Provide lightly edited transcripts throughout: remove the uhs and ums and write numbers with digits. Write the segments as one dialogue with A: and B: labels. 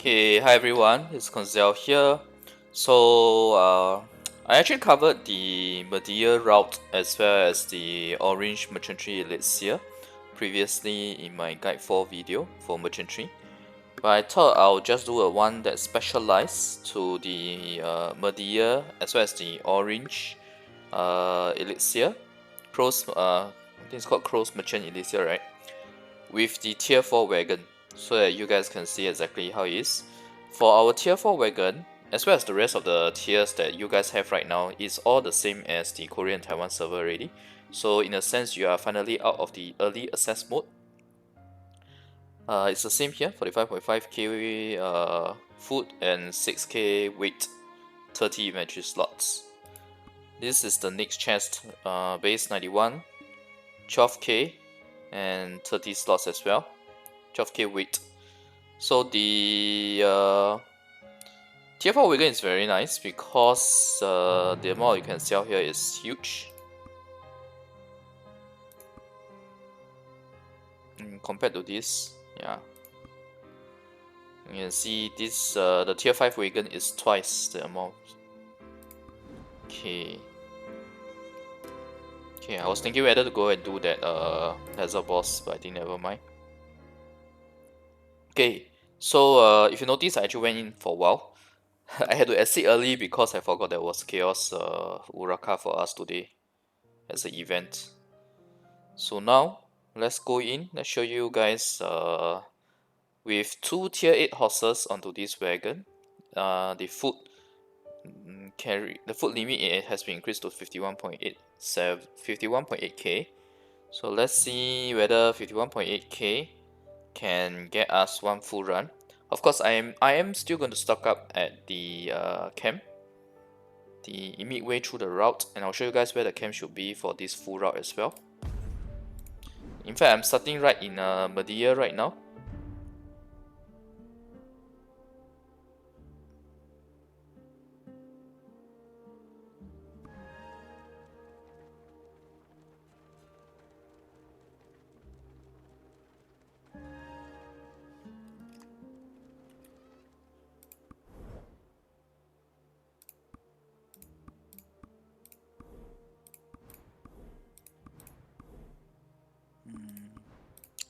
A: Okay, hi everyone, it's Koinzell here. So I actually covered the Mediah route as well as the orange merchantry elixir previously in my guide 4 video for merchantry. But I thought I'll just do a one that specialized to the Mediah as well as the orange elixir. I think it's called Cross Merchant Elixir, right? With the tier 4 wagon, so that you guys can see exactly how it is. For our tier 4 wagon, as well as the rest of the tiers that you guys have right now, it's all the same as the Korean Taiwan server already. So in a sense, you are finally out of the early access mode. It's the same here, 45.5k food and 6k weight, 30 inventory slots. This is the next chest, base 91, 12k and 30 slots as well, 12k weight. So the tier 4 Wagon is very nice because the amount you can sell here is huge. Compared to this, yeah. You can see this the tier 5 Wagon is twice the amount. Okay. Okay, I was thinking whether to go and do that hazard boss, but I think never mind. Okay, so if you notice, I actually went in for a while. I had to exit early because I forgot there was Chaos Uraka for us today as an event. So now let's go in. Let's show you guys with 2 tier 8 horses onto this wagon. The food limit it has been increased to 51.8k. So let's see whether 51.8k can get us one full run. Of course, I am still going to stock up at the camp, the midway through the route, and I'll show you guys where the camp should be for this full route as well. In fact, I'm starting right in Mediah right now.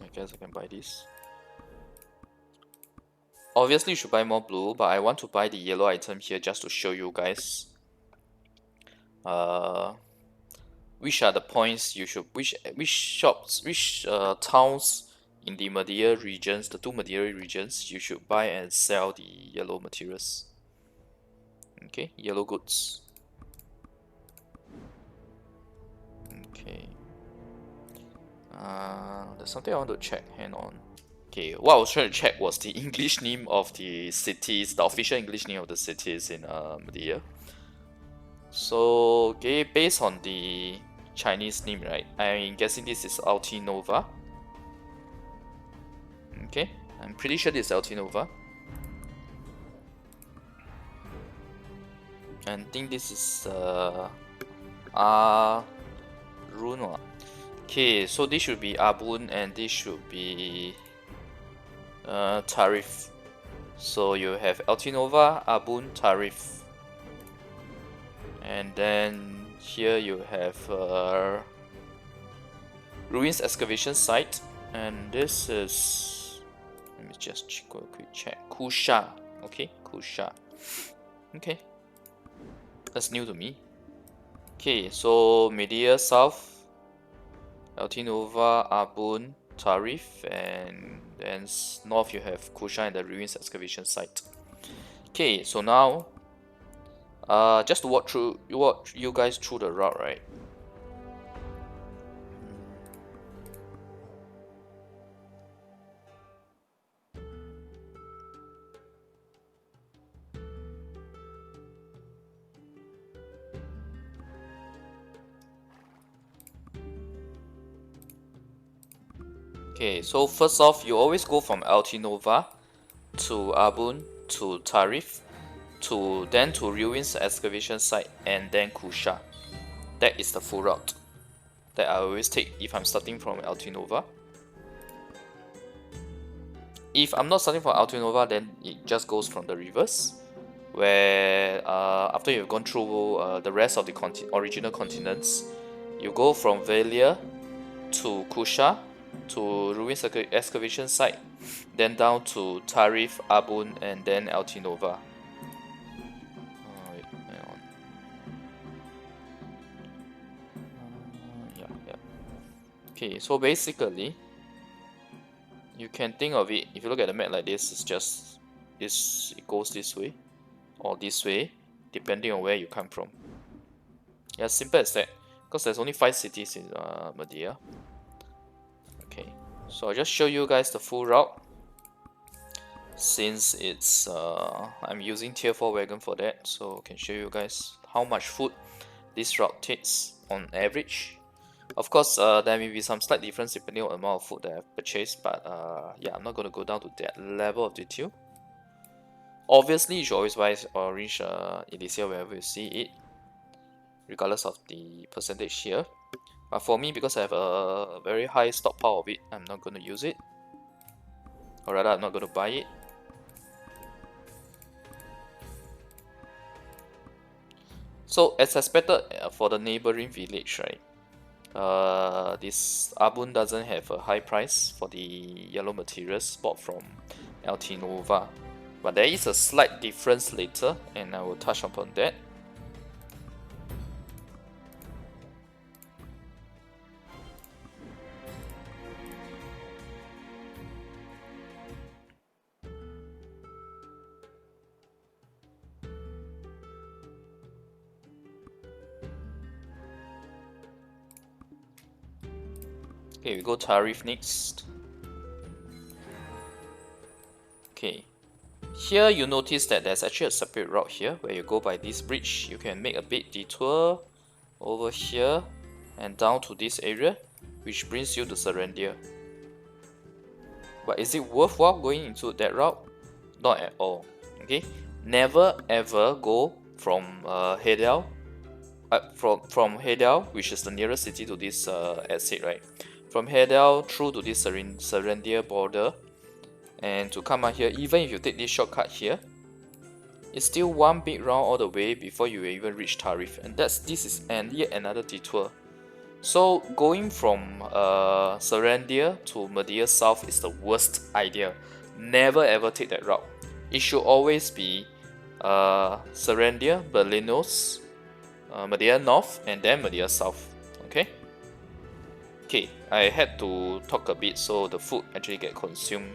A: I guess I can buy this. Obviously, you should buy more blue, but I want to buy the yellow item here just to show you guys which are the points you should, which shops, which towns in the Mediah regions, the 2 Mediah regions, you should buy and sell the yellow materials. Okay, yellow goods. Okay. There's something I want to check. Hang on. Okay, what I was trying to check was the English name of the cities, the official English name of the cities in Mediah. So, okay, based on the Chinese name, right? I'm guessing this is Altinova. Okay, I'm pretty sure this is Altinova. And I think this is Arunwa. Okay, so this should be Abun and this should be Tarif. So you have Altinova, Abun, Tarif. And then here you have Ruins Excavation Site. And this is, let me just go a quick check. Kusha. Okay, Kusha. Okay. That's new to me. Okay, so Mediah South, Altinova, Abun, Tarif, and then north you have Kusha and the Ruins Excavation Site. Okay, so now just to walk you guys through the route, right? Okay, so first off, you always go from Altinova to Abun to Tarif to then to Ruins Excavation Site and then Kusha. That is the full route that I always take if I'm starting from Altinova. if I'm not starting from Altinova, then it just goes from the reverse, where after you've gone through the rest of the original continents, you go from Velia to Kusha to Ruins excavation site, then down to Tarif, Abun, and then Altinova. Wait, hang on. Yeah. Okay, so basically, you can think of it, if you look at the map like this, it's just this, it goes this way or this way, depending on where you come from. Yeah, simple as that, because there's only 5 cities in Mediah. Okay, so I'll just show you guys the full route, since it's I'm using tier 4 wagon for that, so I can show you guys how much food this route takes on average. Of course, there may be some slight difference depending on the amount of food that I've purchased, but yeah, I'm not going to go down to that level of detail. Obviously, you should always buy orange Elixir wherever you see it, regardless of the percentage here. But for me, because I have a very high stockpile of it, I'm not going to use it. Or rather, I'm not going to buy it. So, as expected for the neighboring village, right? This Abun doesn't have a high price for the yellow materials bought from Altinova, but there is a slight difference later, and I will touch upon that. Okay, we go Tarif next. Okay, here you notice that there's actually a separate route here where you go by this bridge. You can make a big detour over here and down to this area, which brings you to Serendia. But is it worthwhile going into that route? Not at all. Okay, never ever go from Hedel, from Hedel, which is the nearest city to this exit, right? From Hedel through to this Serendia border, and to come out here, even if you take this shortcut here, it's still one big round all the way before you even reach Tarif, and this is yet another detour. So going from Serendia to Mediah South is the worst idea. Never ever take that route. It should always be Serendia, Berlinos, Mediah North, and then Mediah South. Okay. Okay, I had to talk a bit so the food actually get consumed.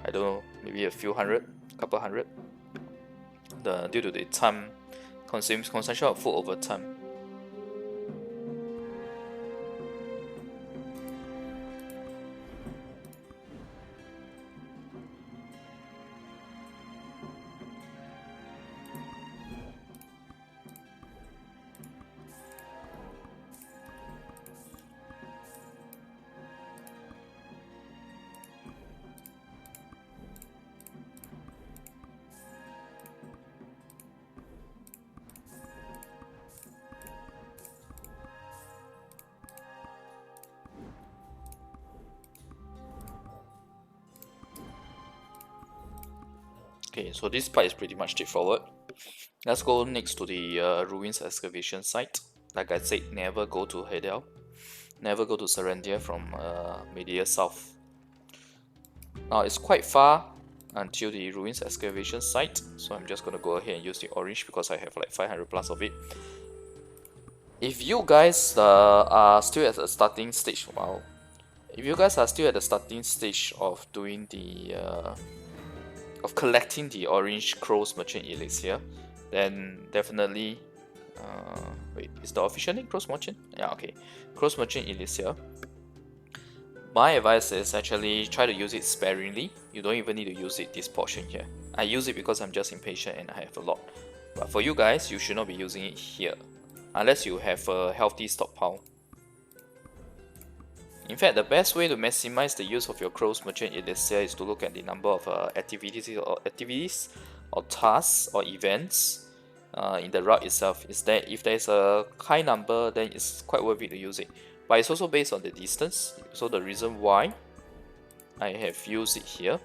A: I don't know, maybe a few hundred, couple hundred. Due to the time consumption of food over time. Okay, so this part is pretty much straightforward. Let's go next to the ruins excavation site. Like I said, never go to Hedel, never go to Serendia from Mediah South. Now it's quite far until the ruins excavation site, so I'm just gonna go ahead and use the orange because I have like 500 plus of it. If you guys are still at the starting stage, wow. If you guys are still at the starting stage of doing the of collecting the orange Crow's Merchant Elixir, then definitely wait, is the official name Crow's Merchant? Yeah, okay. Crow's Merchant Elixir. My advice is actually try to use it sparingly. You don't even need to use it this portion here. I use it because I'm just impatient and I have a lot. But for you guys, you should not be using it here unless you have a healthy stockpile. In fact, the best way to maximize the use of your Crow's Merchant Elixir is to look at the number of activities or tasks or events in the route itself. Is that if there's a high number, then it's quite worth it to use it. But it's also based on the distance. So the reason why I have used it here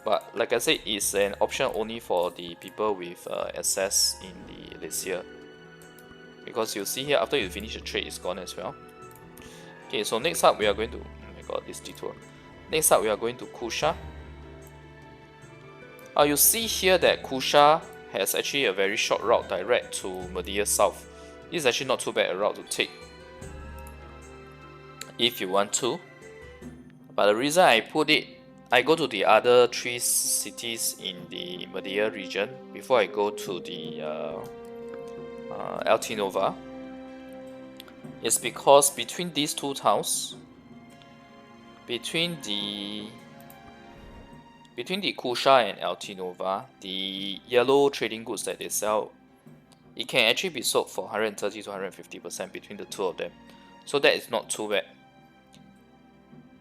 A: But like I said, it's an option only for the people with access in the Elixir. Because you see here, after you finish the trade, it's gone as well. Okay, so next up we are going to, oh my god, this detour. Next up we are going to Kusha. You see here that Kusha has actually a very short route direct to Mediah South. This is actually not too bad a route to take if you want to. But the reason I put it, I go to the other 3 cities in the Mediah region before I go to the Altinova, is because between these 2 towns, between the Kusha and Altinova, the yellow trading goods that they sell, it can actually be sold for 130 to 150% between the 2 of them. So that is not too bad.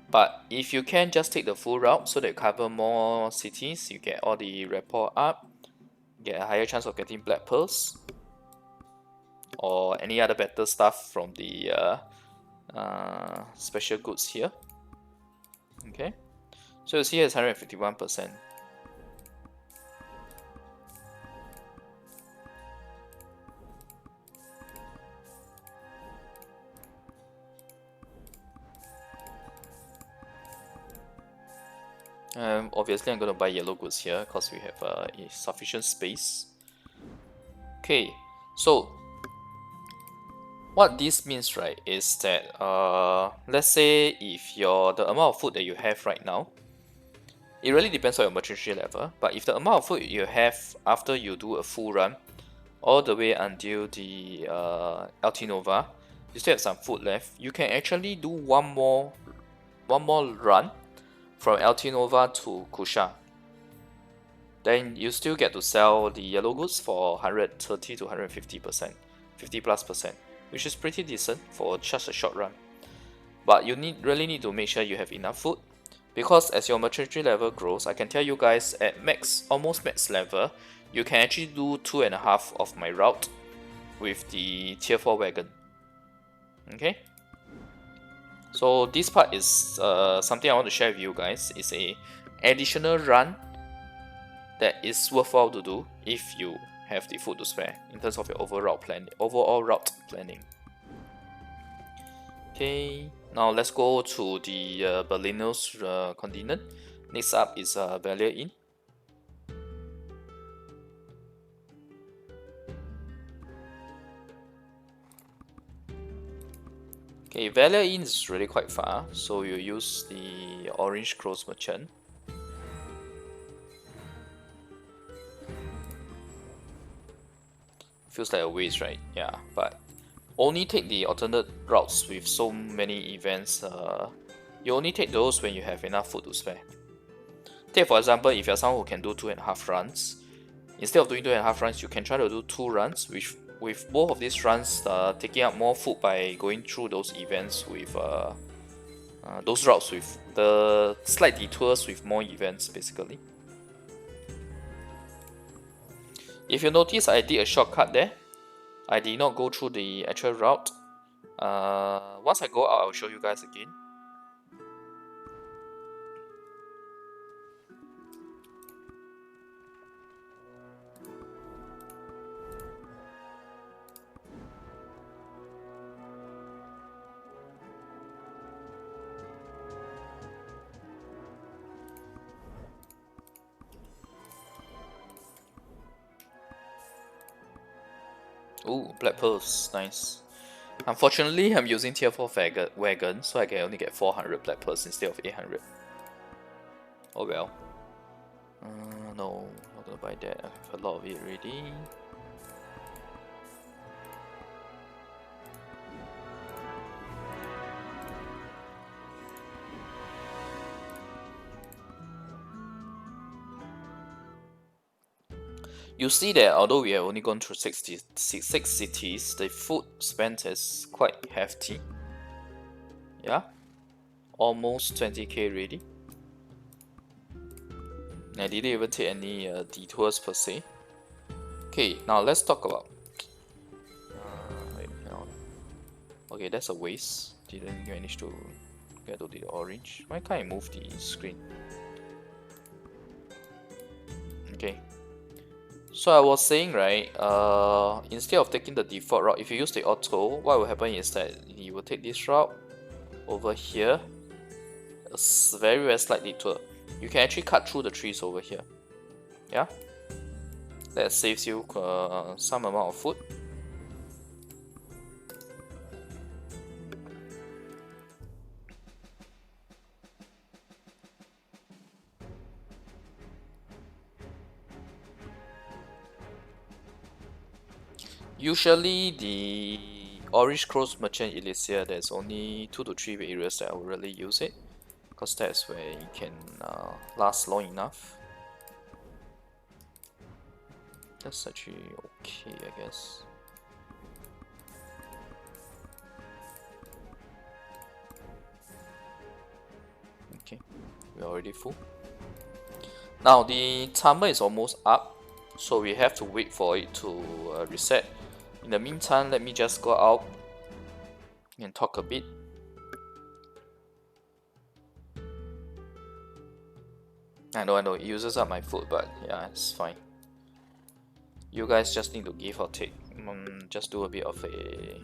A: But if you can just take the full route so that you cover more cities, you get all the rapport up, get a higher chance of getting black pearls, or any other better stuff from the special goods here. Okay, so you see it's 151%. Obviously I'm going to buy yellow goods here because we have sufficient space. Okay, so what this means, right, is that let's say if the amount of food that you have right now, it really depends on your maturity level, but if the amount of food you have after you do a full run all the way until the Altinova, you still have some food left, you can actually do one more run from Altinova to Kusha. Then you still get to sell the yellow goods for 130 to 150%, 50+%, which is pretty decent for just a short run. But you really need to make sure you have enough food, because as your maturity level grows, I can tell you guys at almost max level, you can actually do 2.5 of my route with the tier 4 wagon. Okay, so this part is something I want to share with you guys. It's a additional run that is worthwhile to do if you have the food to spare in terms of your overall route planning. Okay, now let's go to the Berlinos continent. Next up is Valia Inn. Okay, Valia Inn is really quite far, so you use the Orange Cross Merchant. Feels like a waste, right? Yeah, but only take the alternate routes with so many events. You only take those when you have enough food to spare. Take for example, if you're someone who can do 2.5 runs, instead of doing 2.5 runs, you can try to do 2 runs, with both of these runs taking up more food by going through those events with those routes with the slight detours with more events, basically. If you notice, I did a shortcut there. I did not go through the actual route. Once I go out, I'll show you guys again. Ooh, black pearls, nice. Unfortunately, I'm using tier 4 wagon, so I can only get 400 black pearls instead of 800. Oh well. No, not gonna buy that. I have a lot of it already. You see that although we have only gone through 6 cities, the food spent is quite hefty. Yeah, almost 20k already. I didn't even take any detours per se. Okay, now let's talk about. Wait, hang on. Okay, that's a waste. Didn't manage to get to the orange. Why can't I move the screen? Okay. So I was saying, right, instead of taking the default route, if you use the auto, what will happen is that you will take this route over here, a very, very slight detour. You can actually cut through the trees over here. Yeah, that saves you some amount of food. Usually the Orange Cross Merchant Elixir, there's only 2 to 3 areas that I will really use it, because that's where it can last long enough. That's actually okay, I guess. Okay, we're already full. Now the timer is almost up, so we have to wait for it to reset. In the meantime, let me just go out and talk a bit. I know it uses up my food, but yeah, it's fine. You guys just need to give or take. Just do a bit of a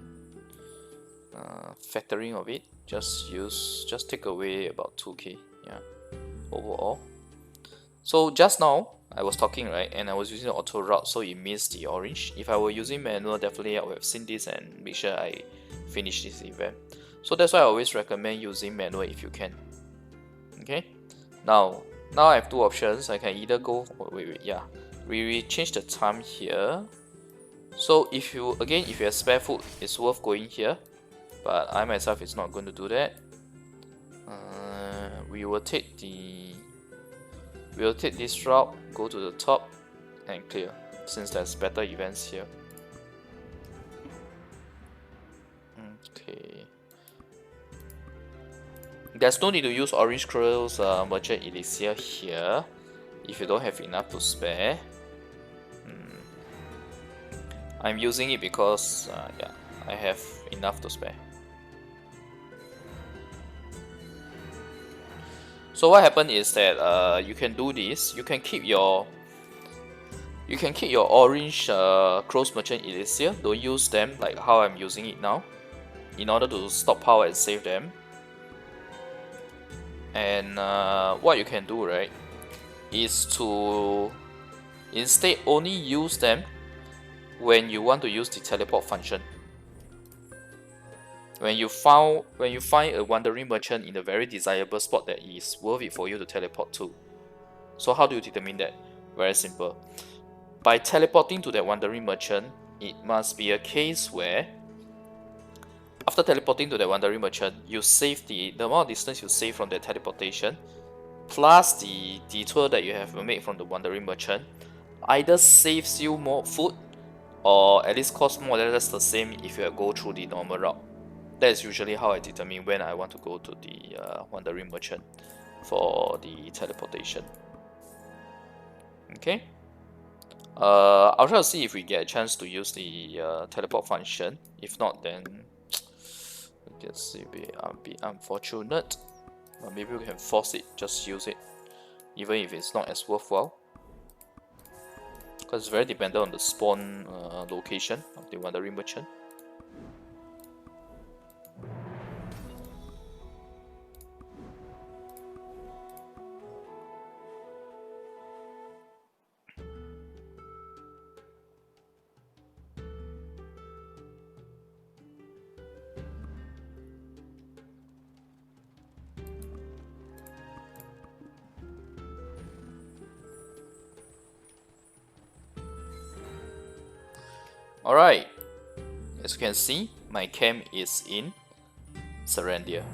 A: factoring of it. Just take away about 2k, yeah, overall. So just now I was talking, right, and I was using the auto route, so it missed the orange. If I were using manual, definitely I would have seen this and make sure I finish this event. So that's why I always recommend using manual if you can. Okay, now I have 2 options. I can either go, yeah, we change the time here. So if you have spare food, it's worth going here, but I myself is not going to do that. We will take this route, go to the top and clear, since there's better events here. Okay, there's no need to use Orange Cross Merchant Elixir here if you don't have enough to spare. I'm using it because yeah, I have enough to spare. So what happened is that you can do this. You can keep your orange Cross Merchant Elixir. Don't use them like how I'm using it now, in order to stockpile and save them. And what you can do, right, is to instead only use them when you want to use the teleport function. When you find a wandering merchant in a very desirable spot that is worth it for you to teleport to. So how do you determine that? Very simple. By teleporting to that wandering merchant, it must be a case where after teleporting to that wandering merchant, you save the amount of distance you save from that teleportation, plus the detour that you have made from the wandering merchant, either saves you more food, or at least costs more or less the same if you go through the normal route. That is usually how I determine when I want to go to the wandering merchant for the teleportation. Okay. I'll try to see if we get a chance to use the teleport function. If not, then I guess it'll be a bit unfortunate. Maybe we can force it, just use it, even if it's not as worthwhile. Because it's very dependent on the spawn location of the wandering merchant. Alright, as you can see, my camp is in Serendia.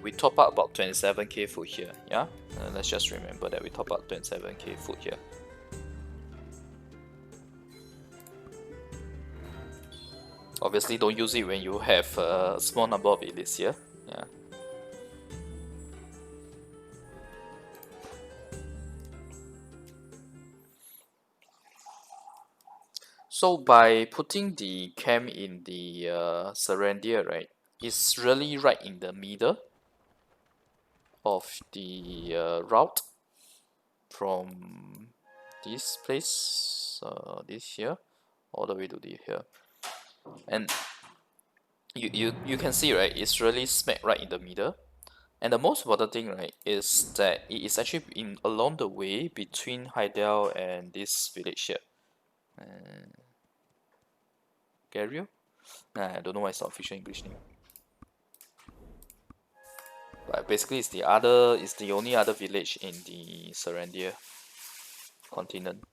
A: We top up about 27k food here, yeah? Let's just remember that we top up 27k food here. Obviously don't use it when you have a small number of Elixir, yeah. So by putting the camp in the Serendia, right, it's really right in the middle of the route. from this place, this here, all the way to the here, and you can see, right, it's really smack right in the middle. And the most important thing, right, is that it is actually in along the way between Heidel and this village here. Gario? Nah, I don't know why it's the official English name. But basically it's the only other village in the Serendia continent.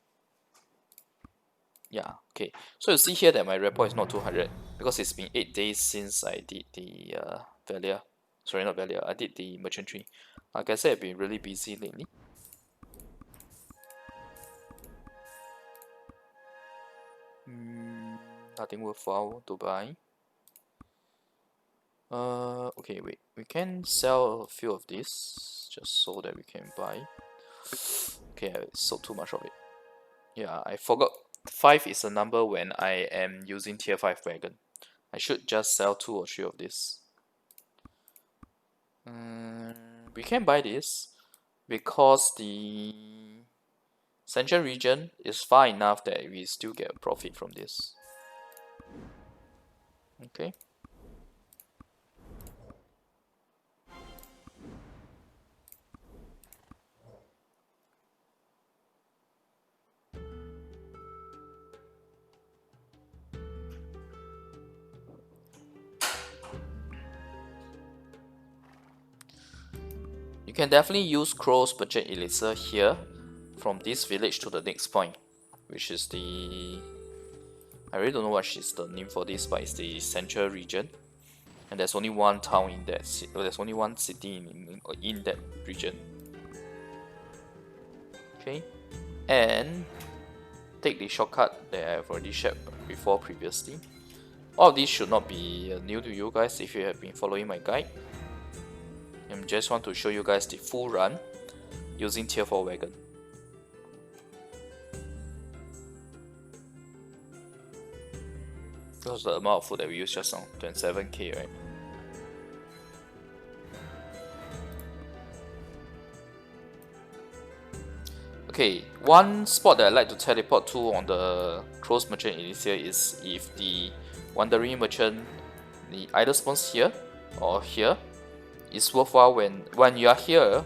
A: Yeah, okay. So you see here that my rapport is not 200 because it's been 8 days since I did the Valia. Sorry, not Valia. I did the merchantry. Like I said, I've been really busy lately. Nothing worthwhile to buy. Okay, wait. We can sell a few of these just so that we can buy. Okay, I sold too much of it. Yeah, I forgot. 5 is a number when I am using tier 5 wagon. I should just sell 2 or 3 of this. We can buy this because the central region is far enough that we still get a profit from this. Okay. You can definitely use Crow's budget Elixir here from this village to the next point, which is the... I really don't know what is the name for this, but it's the central region. And there's only one town in that there's only one city in that region. Okay, and take the shortcut that I've already shared before previously. All of these should not be new to you guys if you have been following my guide. I just want to show you guys the full run using tier 4 wagon. Because the amount of food that we used just now, 27k, right? Okay, one spot that I like to teleport to on the Close Merchant Elixir is if the Wandering Merchant either spawns here or here. It's worthwhile when you are here,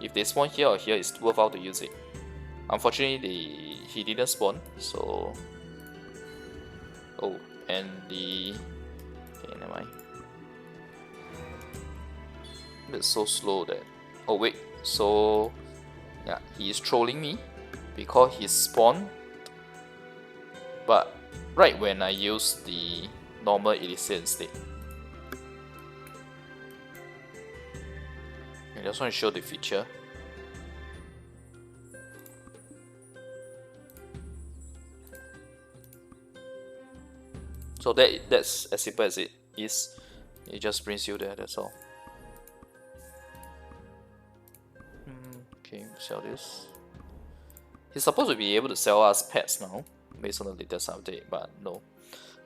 A: if they spawn here or here, it's worthwhile to use it. Unfortunately, he didn't spawn, so... Oh, and the... Okay, never mind. It's so slow that... Oh wait, so... Yeah, he is trolling me because he spawned, but right when I use the normal Elixir instead. I just want to show the feature. So that's as simple as it is. It just brings you there, that's all. Okay, sell this. He's supposed to be able to sell us pets now, based on the latest update, but no.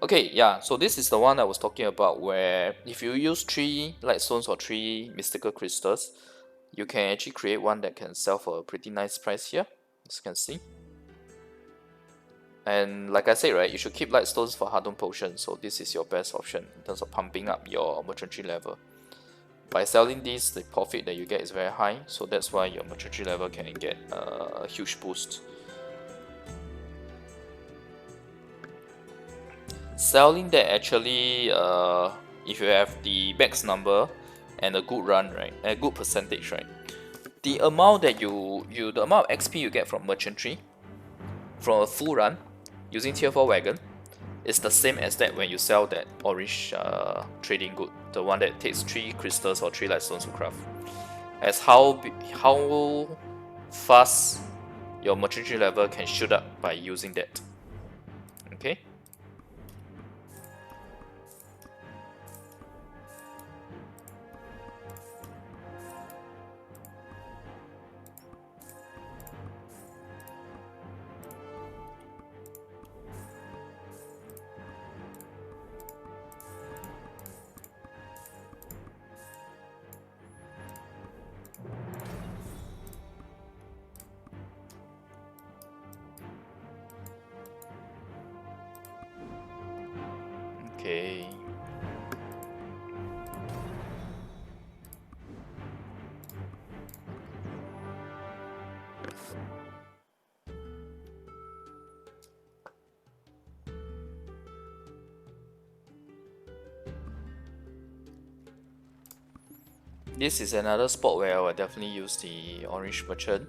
A: Okay, yeah, so this is the one I was talking about where if you use 3 light stones or 3 mystical crystals, you can actually create one that can sell for a pretty nice price here, as you can see. And like I said, right, you should keep light stones for hardened potions, so this is your best option in terms of pumping up your merchantry level. By selling these, the profit that you get is very high, so that's why your merchantry level can get a huge boost. Selling that actually, if you have the max number and a good run, right, a good percentage, right, the amount that the amount of XP you get from merchantry from a full run using tier 4 wagon is the same as that when you sell that orange trading good, the one that takes 3 crystals or 3 light stones to craft. As how fast your merchantry level can shoot up by using that. Okay. Okay. This is another spot where I will definitely use the orange merchant,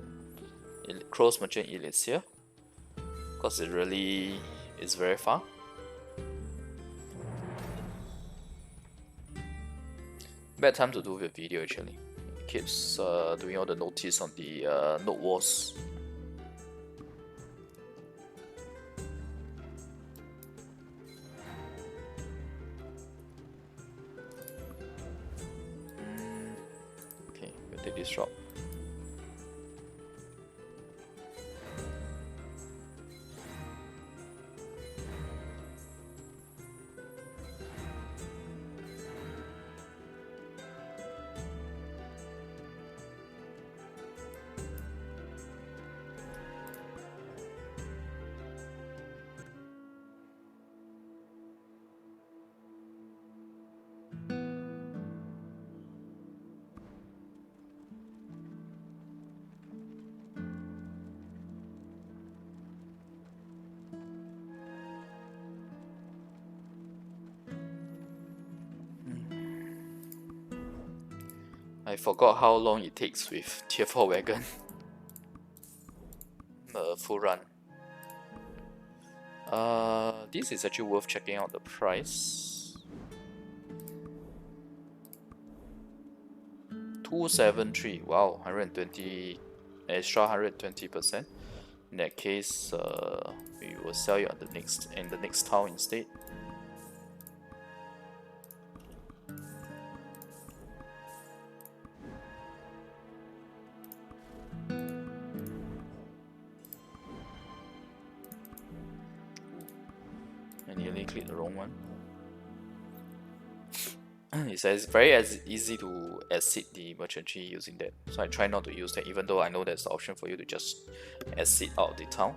A: cross merchant Elixir, because it really is very far. Bad time to do the video actually. It keeps doing all the notice on the node walls. Okay, we'll take this route. I forgot how long it takes with tier 4 wagon. Full run. This is actually worth checking out the price. 273. Wow, 120 extra 120%. In that case, we will sell it on in the next town instead. I nearly clicked the wrong one. It's very easy to exit the merchantry using that, so I try not to use that, even though I know there's the option for you to just exit out of the town.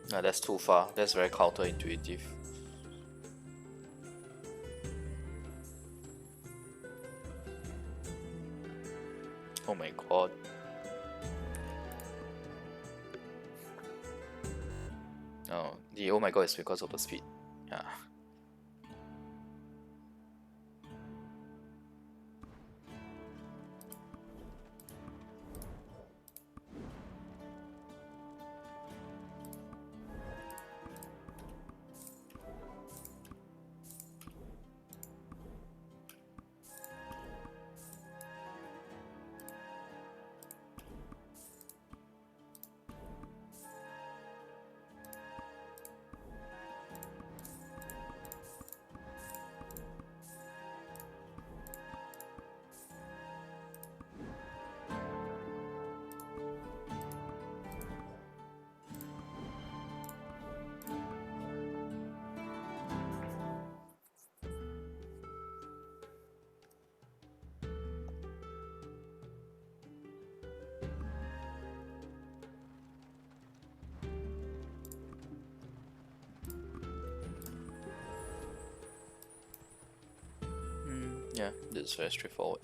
A: No, that's too far. That's very counterintuitive. Oh my god. No, the oh my god is because of the speed. Yeah. Yeah, this is very straightforward.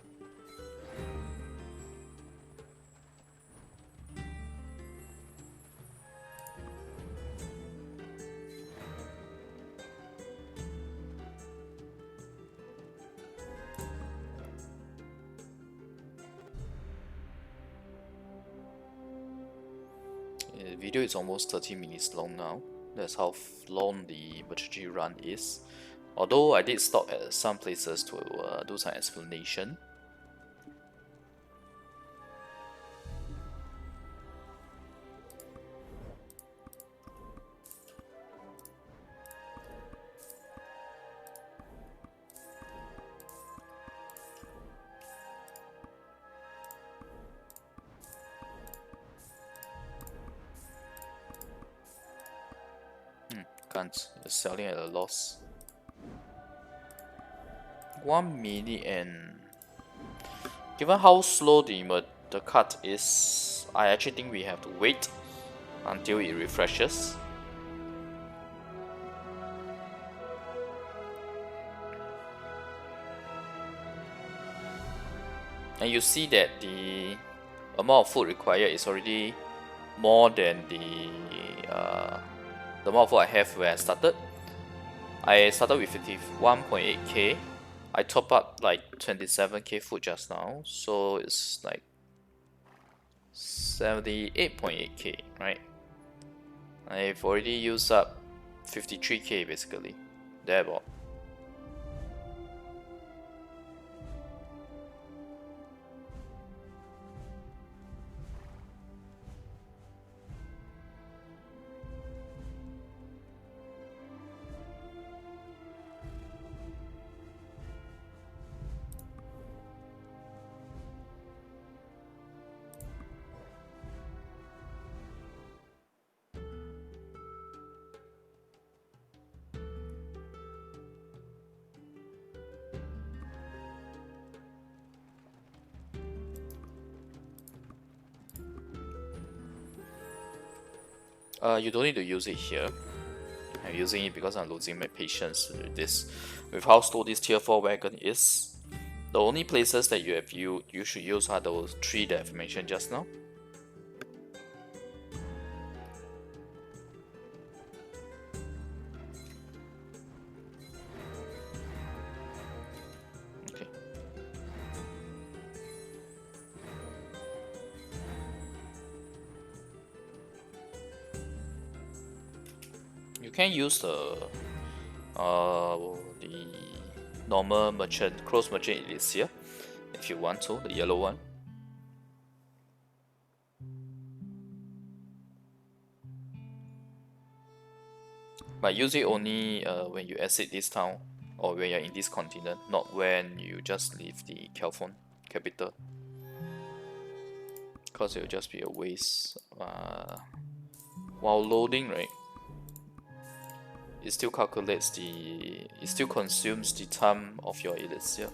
A: The video is almost 30 minutes long now. That's how long the merchantry run is. Although I did stop at some places to do some explanation. can't. You're selling at a loss. 1 minute, and given how slow the cut is, I actually think we have to wait until it refreshes. And you see that the amount of food required is already more than the amount of food I have when I started. I started with 51.8k. I top up like 27k food just now, so it's like 78.8k, right? I've already used up 53k basically, thereabout. You don't need to use it here. I'm using it because I'm losing my patience with this. With how slow this tier 4 wagon is, the only places that you should use are those 3 that I've mentioned just now. Okay. You can use the normal merchant, close merchant Elixir if you want to, the yellow one. But use it only when you exit this town or when you're in this continent, not when you just leave the Calphon capital, because it will just be a waste. While loading, right, it still calculates it still consumes the time of your Elixir.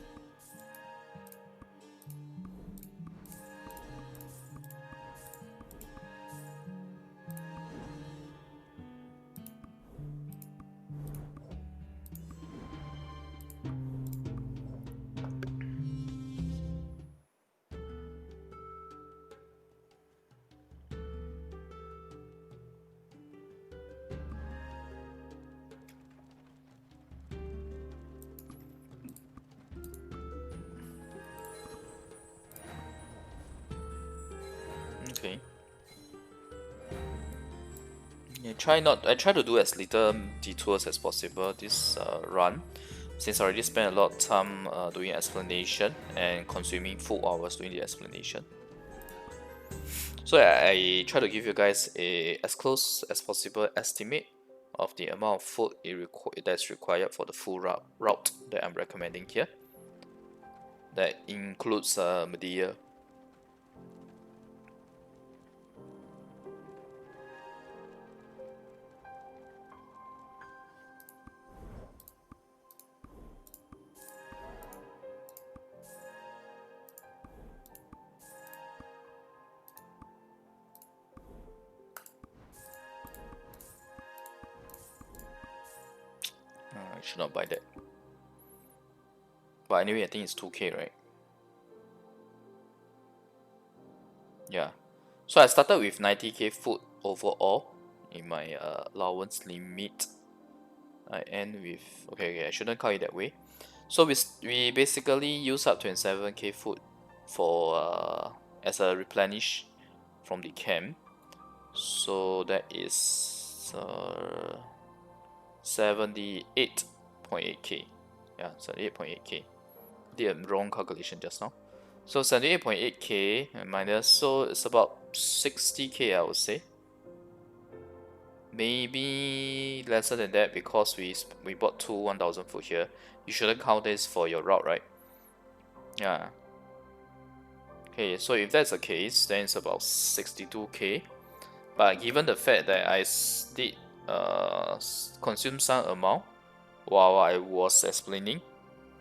A: Okay. Yeah, I try to do as little detours as possible this run, since I already spent a lot of time doing explanation and consuming full hours doing the explanation. So I try to give you guys as close as possible estimate of the amount of food that's required for the full route that I'm recommending here. That includes Mediah. I should not buy that. But anyway, I think it's 2k, right? Yeah. So I started with 90k food overall in my allowance limit. I end with okay, I shouldn't count it that way. So we basically use up 27k food for as a replenish from the camp. So that is 78.8k. Yeah, 78.8k. Did a wrong calculation just now. So 78.8k minus, so it's about 60k, I would say. Maybe lesser than that because we bought two 1000 food here. You shouldn't count this for your route, right? Yeah. Okay, so if that's the case, then it's about 62k. But given the fact that I did consume some amount while I was explaining,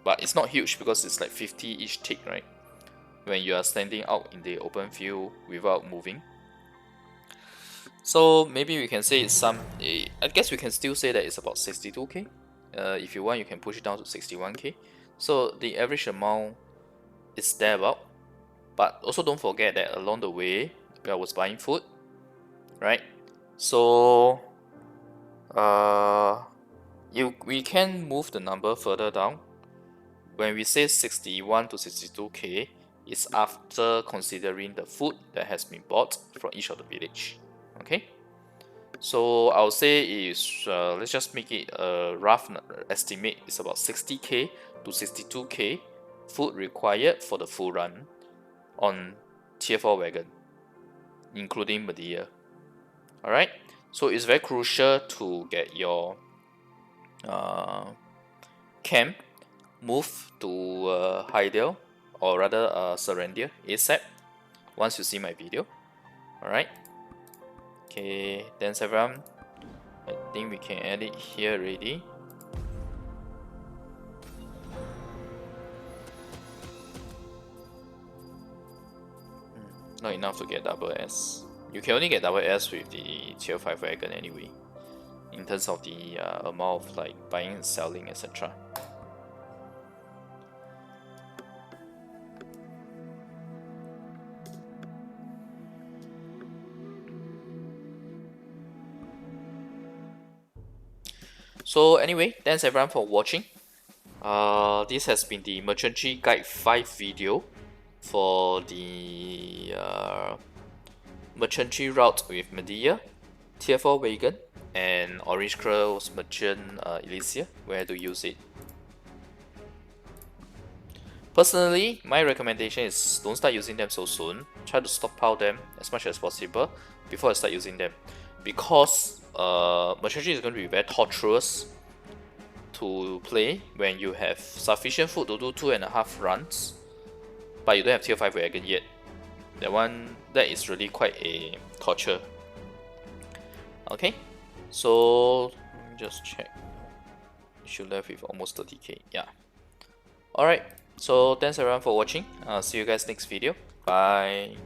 A: but it's not huge because it's like 50 each tick, right? When you are standing out in the open field without moving. So maybe we can say it's I guess we can still say that it's about 62k. If you want, you can push it down to 61k. So the average amount is there about. But also don't forget that along the way, I was buying food, right? So we can move the number further down. When we say 61 to 62k, it's after considering the food that has been bought from each of the village. Okay, so I'll say is let's just make it a rough estimate. It's about 60k to 62k food required for the full run on tier 4 wagon, including Mediah. Alright, so it's very crucial to get your camp move to Hydeal, or rather Serendia ASAP once you see my video. Alright, okay, thanks everyone. I think we can end it here already. Not enough to get double S. You can only get double S with the tier 5 wagon anyway, in terms of the amount of like buying and selling, etc. So anyway, thanks everyone for watching. This has been the Merchantry Guide 5 video for the Merchantry route with Mediah, Tier 4 Wagon, and Orange Crow's Merchant Elixir, where to use it. Personally, my recommendation is don't start using them so soon. Try to stockpile them as much as possible before I start using them, because Merchantry is going to be very torturous to play when you have sufficient food to do 2.5 runs, but you don't have tier 5 wagon yet. That is really quite a torture. Okay, so let me just check. Should left with almost 30k. Yeah. Alright, so thanks everyone for watching. See you guys next video. Bye.